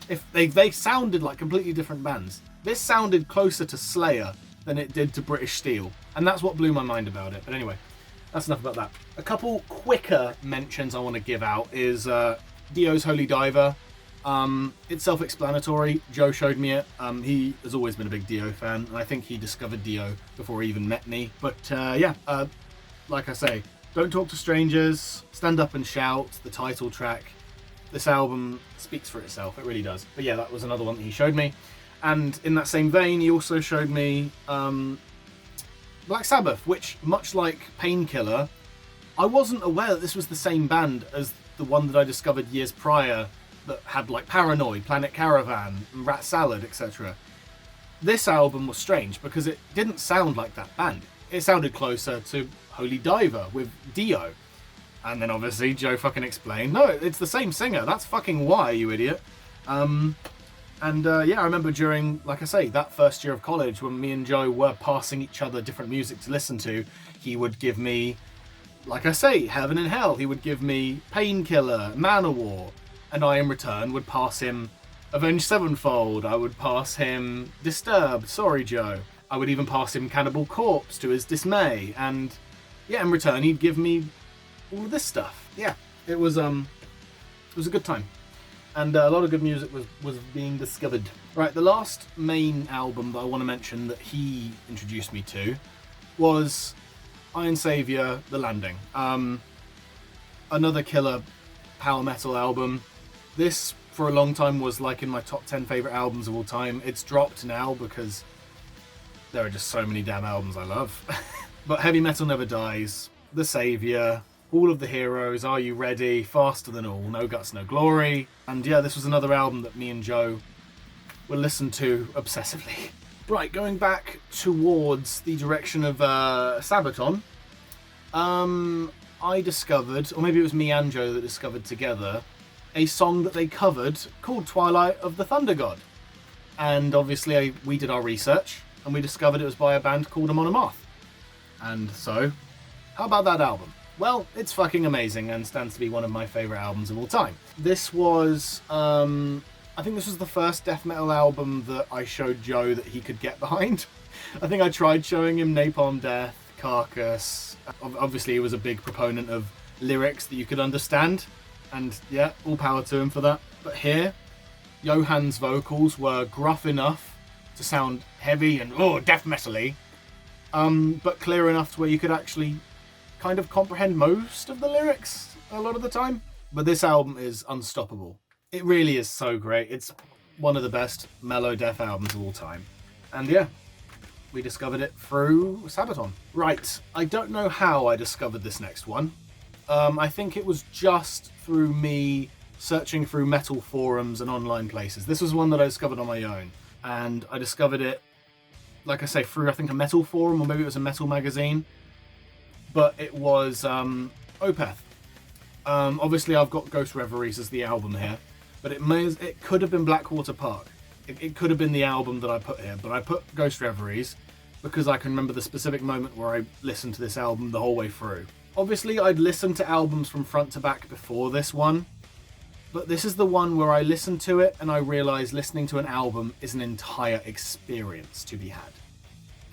If they sounded like completely different bands. This sounded closer to Slayer than it did to British Steel, and that's what blew my mind about it. But anyway, that's enough about that. A couple quicker mentions I want to give out is Dio's Holy Diver. It's self-explanatory. Joe showed me it. He has always been a big Dio fan, and I think he discovered Dio before he even met me. But like I say, Don't Talk to Strangers, Stand Up and Shout, the title track. This album speaks for itself, it really does. But yeah, that was another one that he showed me. And in that same vein, he also showed me Black Sabbath, which, much like Painkiller, I wasn't aware that this was the same band as the one that I discovered years prior that had like Paranoid, Planet Caravan, Rat Salad, etc. This album was strange because it didn't sound like that band. It sounded closer to Holy Diver with Dio. And then obviously Joe fucking explained, no, it's the same singer. That's fucking why, you idiot. I remember during, like I say, that first year of college when me and Joe were passing each other different music to listen to, he would give me, like I say, Heaven and Hell. He would give me Painkiller, Manowar, and I in return would pass him Avenged Sevenfold. I would pass him Disturbed, Sorry Joe. I would even pass him Cannibal Corpse to his dismay, and yeah, in return he'd give me all of this stuff. Yeah, it was a good time, and a lot of good music was being discovered. Right, the last main album that I want to mention that he introduced me to was Iron Savior, The Landing. Another killer power metal album. This for a long time was like in my top 10 favourite albums of all time. It's dropped now because there are just so many damn albums I love. But Heavy Metal Never Dies, The Saviour, All of the Heroes, Are You Ready, Faster Than All, No Guts, No Glory. And yeah, this was another album that me and Joe will listen to obsessively. Right, going back towards the direction of Sabaton, I discovered, or maybe it was me and Joe that discovered together, a song that they covered called Twilight of the Thunder God. And obviously we did our research, and we discovered it was by a band called Amon Amarth. And so, how about that album? Well, it's fucking amazing and stands to be one of my favourite albums of all time. This was, I think this was the first death metal album that I showed Joe that he could get behind. I think I tried showing him Napalm Death, Carcass. Obviously he was a big proponent of lyrics that you could understand. And yeah, all power to him for that. But here, Johann's vocals were gruff enough to sound heavy and death metal-y, but clear enough to where you could actually kind of comprehend most of the lyrics a lot of the time. But this album is unstoppable. It really is so great. It's one of the best mellow death albums of all time. And yeah, we discovered it through Sabaton. Right, I don't know how I discovered this next one. I think it was just through me searching through metal forums and online places. This was one that I discovered on my own. And I discovered it, like I say, through I think a metal forum, or maybe it was a metal magazine. But it was Opeth. Obviously, I've got Ghost Reveries as the album here, but it could have been Blackwater Park. It could have been the album that I put here, but I put Ghost Reveries because I can remember the specific moment where I listened to this album the whole way through. Obviously, I'd listened to albums from front to back before this one, but this is the one where I listened to it and I realised listening to an album is an entire experience to be had.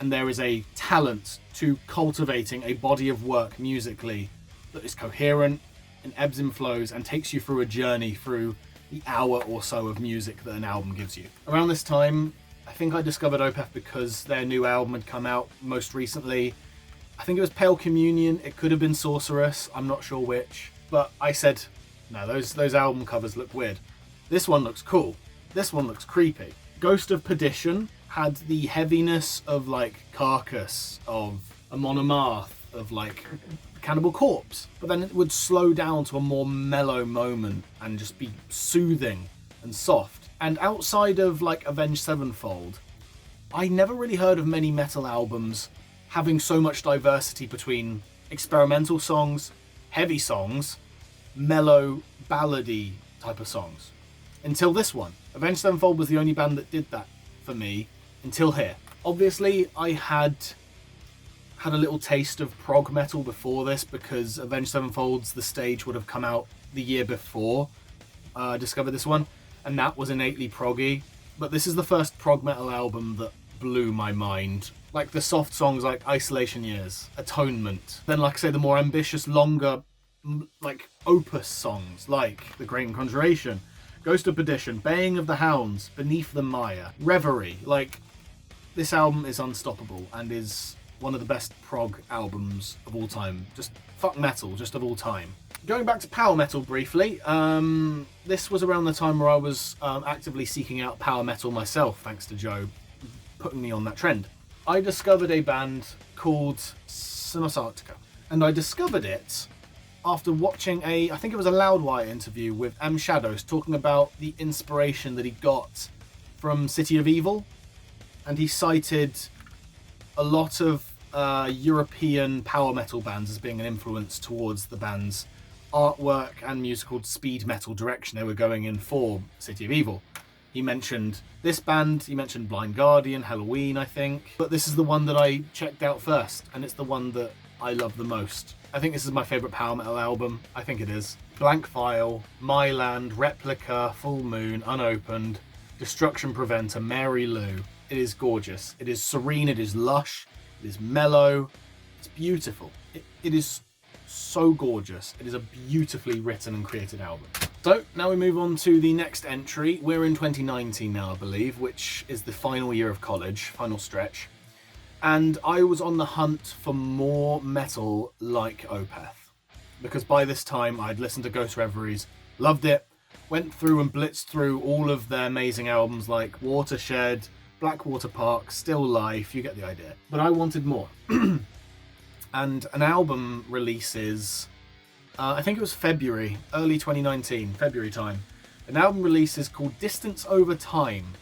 And there is a talent to cultivating a body of work musically that is coherent and ebbs and flows and takes you through a journey through the hour or so of music that an album gives you. Around this time, I think I discovered Opeth because their new album had come out most recently. I think it was Pale Communion, it could have been Sorceress, I'm not sure which. But I said, no, those album covers look weird. This one looks cool. This one looks creepy. Ghost of Perdition had the heaviness of like Carcass, of Amon Amarth, of like Cannibal Corpse, but then it would slow down to a more mellow moment and just be soothing and soft. And outside of like Avenged Sevenfold, I never really heard of many metal albums having so much diversity between experimental songs, heavy songs, mellow, ballady type of songs. Until this one. Avenged Sevenfold was the only band that did that for me until here. Obviously, I had a little taste of prog metal before this because Avenged Sevenfold's The Stage would have come out the year before I discovered this one, and that was innately proggy. But this is the first prog metal album that blew my mind. Like the soft songs like Isolation Years, Atonement. Then, like I say, the more ambitious, longer, like opus songs like The Great Conjuration, Ghost of Perdition, Baying of the Hounds, Beneath the Mire, Reverie. Like, this album is unstoppable and is one of the best prog albums of all time. Just fuck metal, just of all time. Going back to power metal briefly, this was around the time where I was actively seeking out power metal myself, thanks to Joe putting me on that trend. I discovered a band called Sinosarctica, and I discovered it after watching I think it was a Loudwire interview with M Shadows talking about the inspiration that he got from City of Evil, and he cited a lot of European power metal bands as being an influence towards the band's artwork and musical speed metal direction they were going in for City of Evil. He mentioned this band, he mentioned Blind Guardian, Halloween, I think, but this is the one that I checked out first, and it's the one that I love the most. I think this is my favourite power metal album. I think it is. Blank File, My Land, Replica, Full Moon, Unopened, Destruction Preventer, Mary Lou. It is gorgeous. It is serene, it is lush, it is mellow, it's beautiful. It is so gorgeous. It is a beautifully written and created album. So, now we move on to the next entry. We're in 2019 now, I believe, which is the final year of college, final stretch. And I was on the hunt for more metal like Opeth. Because by this time, I'd listened to Ghost Reveries, loved it, went through and blitzed through all of their amazing albums like Watershed, Blackwater Park, Still Life, you get the idea. But I wanted more. And an album releases, I think it was February, early 2019, February time. An album release is called Distance Over Time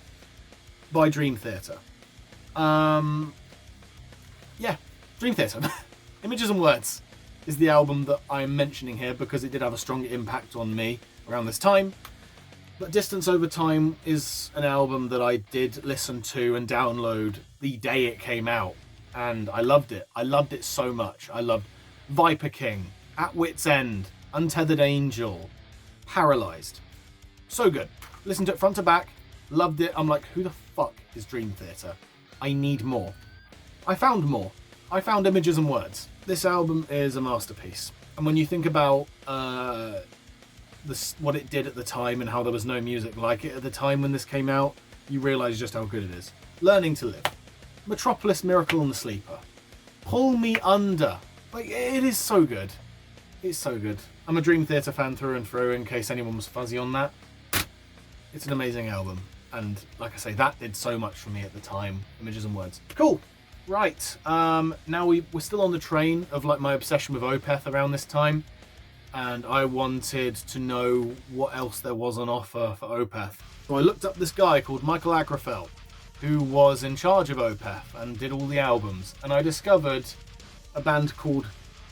by Dream Theater. Yeah, Dream Theater. Images and Words is the album that I'm mentioning here because it did have a strong impact on me around this time. But Distance Over Time is an album that I did listen to and download the day it came out. And I loved it. I loved it so much. I loved Viper King, At Wit's End, Untethered Angel, Paralyzed. So good. Listened to it front to back. Loved it. I'm like, who the fuck is Dream Theater? I need more. I found more. I found Images and Words. This album is a masterpiece. And when you think about what it did at the time and how there was no music like it at the time when this came out, you realise just how good it is. Learning to Live. Metropolis, Miracle and the Sleeper. Pull Me Under. Like, it is so good. It's so good. I'm a Dream Theater fan through and through, in case anyone was fuzzy on that. It's an amazing album. And like I say, that did so much for me at the time. Images and Words. Cool. Right. Now we're still on the train of like my obsession with Opeth around this time. And I wanted to know what else there was on offer for Opeth. So I looked up this guy called Michael Agrafel, who was in charge of Opeth and did all the albums, and I discovered a band called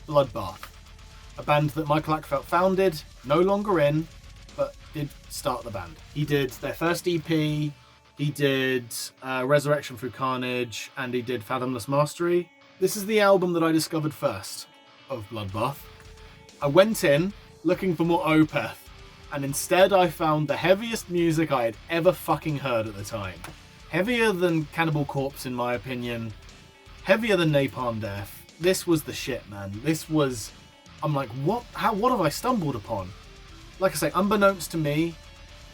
Bloodbath. a band that Michael Achterfeldt founded, no longer in, but did start the band. He did their first EP, he did Resurrection Through Carnage, and he did Fathomless Mastery. This is the album that I discovered first of Bloodbath. I went in looking for more Opeth, and instead I found the heaviest music I had ever fucking heard at the time. Heavier than Cannibal Corpse in my opinion, heavier than Napalm Death. This was the shit, man. This was, I'm like, what have I stumbled upon? Like I say, unbeknownst to me,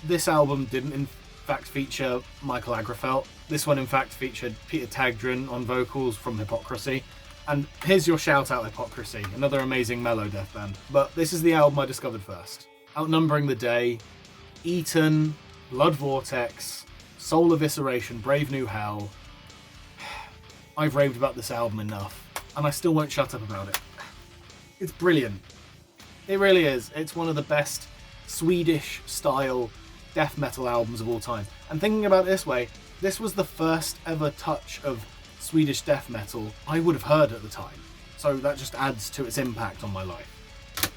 this album didn't in fact feature Michael Achterfeldt. This one in fact featured Peter Tagdren on vocals from Hypocrisy. And here's your shout out, Hypocrisy, another amazing mellow death band. But this is the album I discovered first. Outnumbering the Day, Eaton, Blood Vortex, Soul Evisceration, Brave New Hell. I've raved about this album enough, and I still won't shut up about it. It's brilliant. It really is. It's one of the best Swedish style death metal albums of all time. And thinking about it this way, this was the first ever touch of Swedish death metal I would have heard at the time. So that just adds to its impact on my life.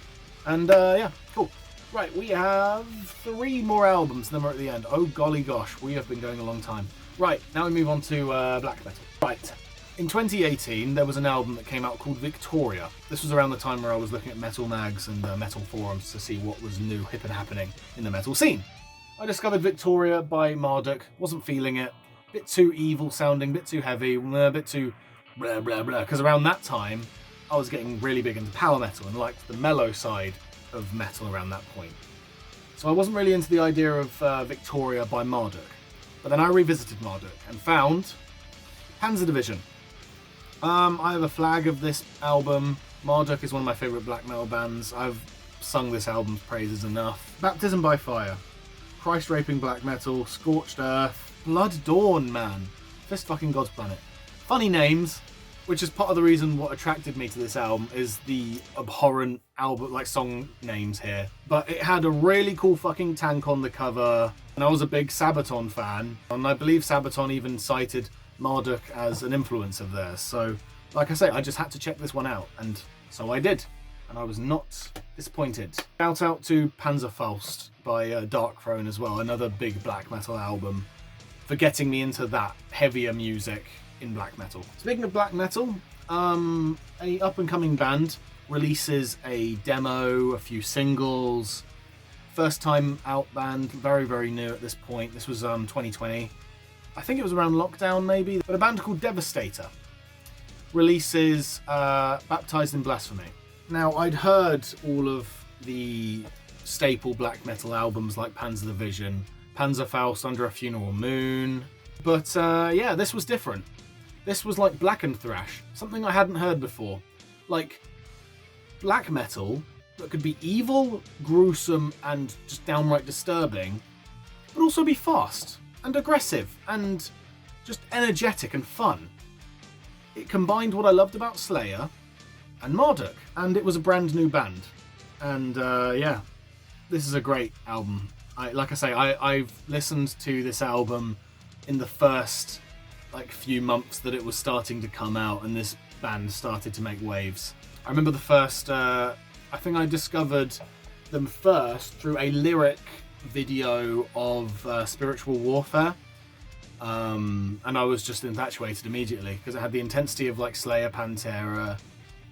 And yeah, cool. Right, we have 3 more albums, then we're at the end. Oh golly gosh, we have been going a long time. Right, now we move on to black metal. Right, in 2018 there was an album that came out called Victoria. This was around the time where I was looking at metal mags and metal forums to see what was new, hip and happening in the metal scene. I discovered Victoria by Marduk, wasn't feeling it. Bit too evil sounding, bit too heavy, a bit too blah blah blah. Because around that time, I was getting really big into power metal and liked the mellow side of metal around that point. So I wasn't really into the idea of Victoria by Marduk. But then I revisited Marduk and found Panzer Division. I have a flag of this album. Marduk is one of my favourite black metal bands. I've sung this album's praises enough. Baptism by Fire, Christ Raping Black Metal, Scorched Earth, Blood Dawn, man. Fist fucking God's Planet. Funny names, which is part of the reason what attracted me to this album is the abhorrent album, like song names here. But it had a really cool fucking tank on the cover, and I was a big Sabaton fan, and I believe Sabaton even cited Marduk as an influence of theirs. So, like I say, I just had to check this one out, and so I did, and I was not disappointed. Shout out to Panzerfaust by Dark Throne as well, another big black metal album, for getting me into that heavier music in black metal. Speaking of black metal, a up-and-coming band releases a demo, a few singles, first time out band, very, very new at this point. This was 2020. I think it was around lockdown maybe, but a band called Devastator releases Baptized in Blasphemy. Now, I'd heard all of the staple black metal albums like Panzer Division, Panzerfaust, Under a Funeral Moon, but yeah, this was different. This was like blackened thrash, something I hadn't heard before. Like black metal that could be evil, gruesome, and just downright disturbing, but also be fast and aggressive and just energetic and fun. It combined what I loved about Slayer and Marduk, and it was a brand new band. And yeah, this is a great album. Like I say, I've listened to this album in the first few months that it was starting to come out, and this band started to make waves. I remember the first, I think I discovered them first through a lyric video of Spiritual Warfare, and I was just infatuated immediately because it had the intensity of like Slayer, Pantera,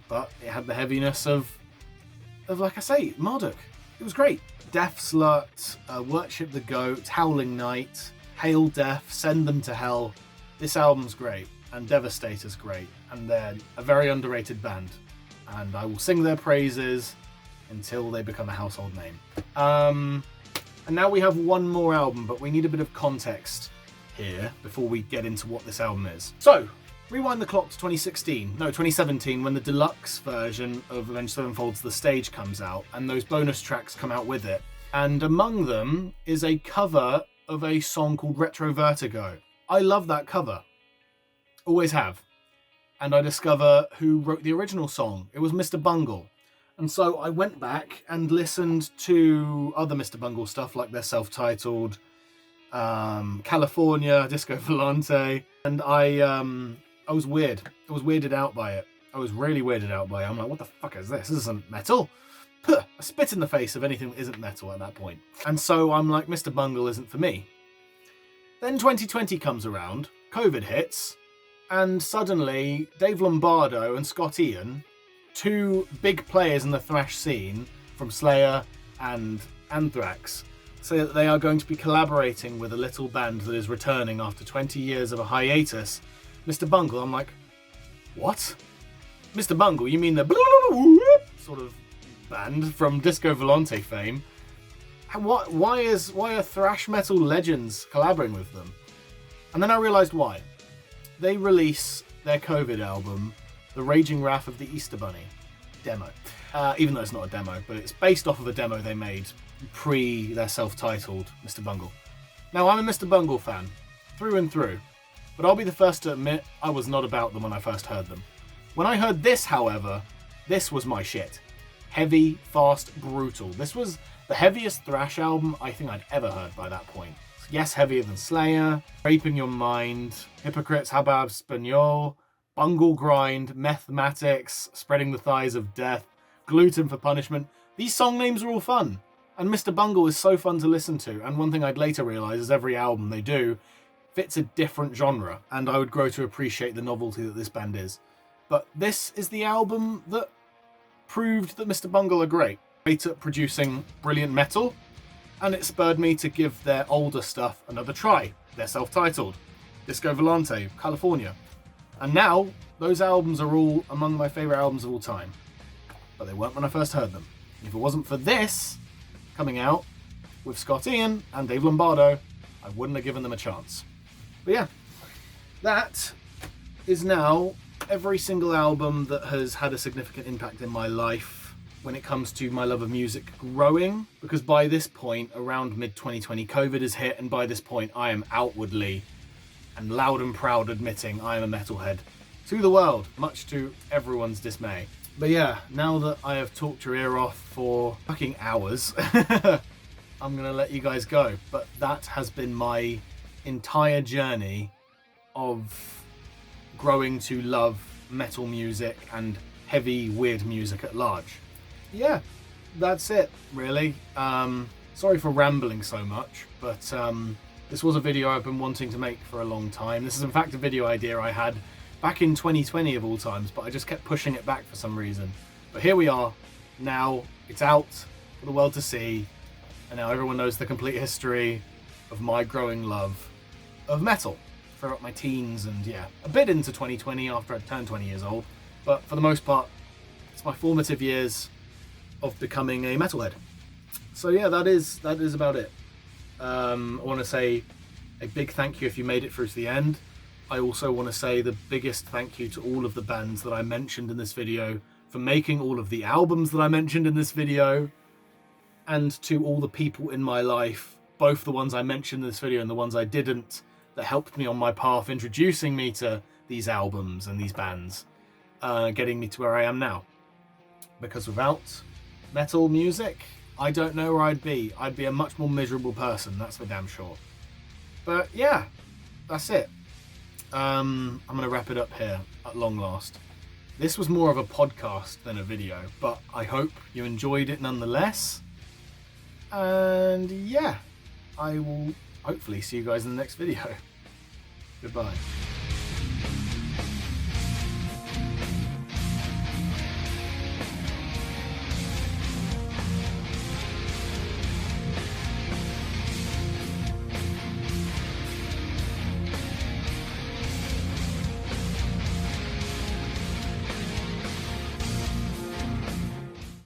but it had the heaviness of like I say, Marduk. It was great. Death Slut, Worship the Goat, Howling Night, Hail Death, Send Them to Hell. This album's great, and Devastator's great, and they're a very underrated band, and I will sing their praises until they become a household name. And now we have one more album, but we need a bit of context here before we get into what this album is. So, rewind the clock to 2017, when the deluxe version of Avenged Sevenfold's The Stage comes out, and those bonus tracks come out with it. And among them is a cover of a song called Retro Vertigo. I love that cover. Always have. And I discover who wrote the original song. It was Mr. Bungle. And so I went back and listened to other Mr. Bungle stuff, like their self-titled California, Disco Volante, and I was weird. I was weirded out by it. I was really weirded out by it. I'm like, what the fuck is this? This isn't metal. Puh, I spit in the face of anything that isn't metal at that point. And so I'm like, Mr. Bungle isn't for me. Then 2020 comes around, COVID hits, and suddenly Dave Lombardo and Scott Ian, two big players in the thrash scene from Slayer and Anthrax, say that they are going to be collaborating with a little band that is returning after 20 years of a hiatus. Mr. Bungle, I'm like, what? Mr. Bungle, you mean the sort of band from Disco Volante fame? Why are thrash metal legends collaborating with them? And then I realised why. They release their COVID album, The Raging Wrath of the Easter Bunny demo. Even though it's not a demo, but it's based off of a demo they made pre their self-titled Mr. Bungle. Now, I'm a Mr. Bungle fan, through and through, but I'll be the first to admit I was not about them when I first heard them. When I heard this, however, this was my shit. Heavy, fast, brutal. This was the heaviest thrash album I think I'd ever heard by that point. Yes, heavier than Slayer, Raping Your Mind, Hypocrites, Habab Spagnol, Bungle Grind, Mathematics, Spreading the Thighs of Death, Gluten for Punishment. These song names are all fun. And Mr. Bungle is so fun to listen to. And one thing I'd later realise is every album they do fits a different genre. And I would grow to appreciate the novelty that this band is. But this is the album that proved that Mr. Bungle are great at producing brilliant metal, and it spurred me to give their older stuff another try. They're self-titled, Disco Volante, California. And now, those albums are all among my favourite albums of all time. But they weren't when I first heard them. If it wasn't for this coming out with Scott Ian and Dave Lombardo, I wouldn't have given them a chance. But yeah, that is now every single album that has had a significant impact in my life when it comes to my love of music growing, because by this point, around mid-2020, COVID has hit, and by this point I am outwardly and loud and proud admitting I am a metalhead to the world, much to everyone's dismay. But yeah, now that I have talked your ear off for fucking hours, I'm gonna let you guys go. But that has been my entire journey of growing to love metal music and heavy, weird music at large. Yeah, that's it, really. Sorry for rambling so much, but this was a video I've been wanting to make for a long time. This is in fact a video idea I had back in 2020 of all times, but I just kept pushing it back for some reason. But here we are, now it's out for the world to see, and now everyone knows the complete history of my growing love of metal throughout my teens and yeah, a bit into 2020 after I'd turned 20 years old. But for the most part, it's my formative years of becoming a metalhead. So yeah, that is about it. I want to say a big thank you if you made it through to the end. I also want to say the biggest thank you to all of the bands that I mentioned in this video for making all of the albums that I mentioned in this video, and to all the people in my life, both the ones I mentioned in this video and the ones I didn't, that helped me on my path, introducing me to these albums and these bands, getting me to where I am now. Because without metal music, I don't know where I'd be. I'd be a much more miserable person, that's for damn sure. But yeah, that's it. I'm going to wrap it up here at long last. This was more of a podcast than a video, but I hope you enjoyed it nonetheless. And yeah, I will hopefully see you guys in the next video. Goodbye.